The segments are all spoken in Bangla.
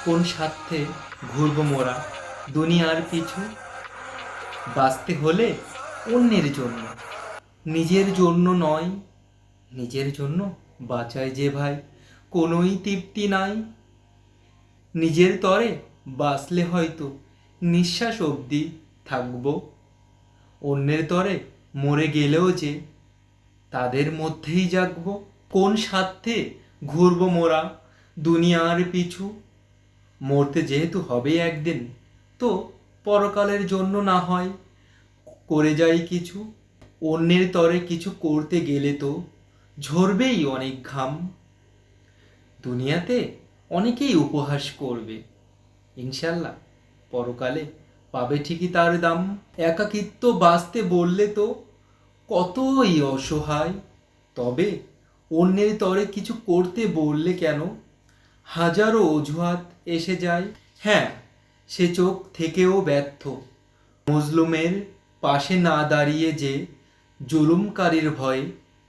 কোন স্বার্থে ঘুরব মোরা দুনিয়ার পিছু? বাঁচতে হলে অন্যের জন্য, নিজের জন্য নয়। নিজের জন্য বাঁচায় যে ভাই, কোনোই তৃপ্তি নাই। নিজের তরে বাঁচলে হয়তো নিঃশ্বাস অবধি থাকব, অন্যের তরে মরে গেলেও যে তাদের মধ্যেই জাগব। কোন স্বার্থে ঘুরব মোরা দুনিয়ার পিছু? মরতে যেহেতু হবেই একদিন, তো পরকালের জন্য না হয় করে যাই কিছু। অন্যের তরে কিছু করতে গেলে তো ঝরবেই অনেক ঘাম। দুনিয়াতে অনেকেই উপহাস করবে, ইনশাল্লাহ পরকালে পাবে ঠিকই তার দাম। একাকিত্ব বাঁচতে বললে তো কতই অসহায়, তবে অন্যের তরে কিছু করতে বললে কেন হাজারো অজুহাত এসে যায়। হ্যাঁ, সে চোখ থেকেও ব্যর্থ, মজলুমের পাশে না দাঁড়িয়ে যে জুলুমকারীর ভয়ে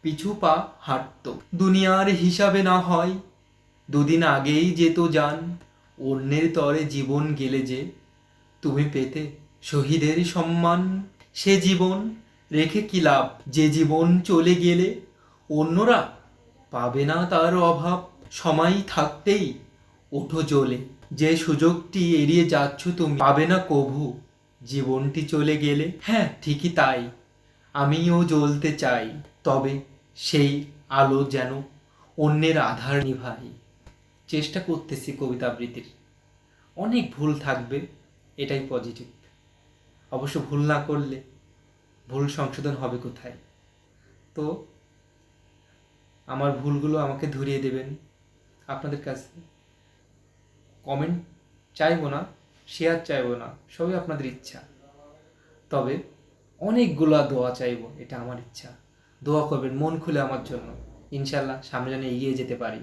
পিছু পা হাঁটত। দুনিয়ার হিসাবে না হয় দুদিন আগেই যেত জান, অন্যের তরে জীবন গেলে যে তুমি পেতে শহীদের সম্মান। সে জীবন রেখে কি লাভ, যে জীবন চলে গেলে অন্যরা পাবে না তার অভাব। সময় থাকতেই ওঠো জ্বলে, যে সুযোগটি এড়িয়ে যাচ্ছ তুমি পাবে না কভু জীবনটি চলে গেলে। হ্যাঁ ঠিকই তাই, আমিও জ্বলতে চাই, তবে সেই আলো যেন অন্যের আধার নিভাই। চেষ্টা করতেছি কবিতা আবৃত্তির, অনেক ভুল থাকবে, এটাই পজিটিভ। অবশ্য ভুল না করলে ভুল সংশোধন হবে কোথায়? তো আমার ভুলগুলো আমাকে ধরিয়ে দেবেন। আপনাদের কাছে কমেন্ট চাইবো না, শেয়ার চাইবো না, সবই আপনাদের ইচ্ছা। তবে অনেকগুলো দোয়া চাইবো, এটা আমার ইচ্ছা। দোয়া করবেন মন খুলে আমার জন্য, ইনশাল্লাহ সামনে যেন এগিয়ে যেতে পারি।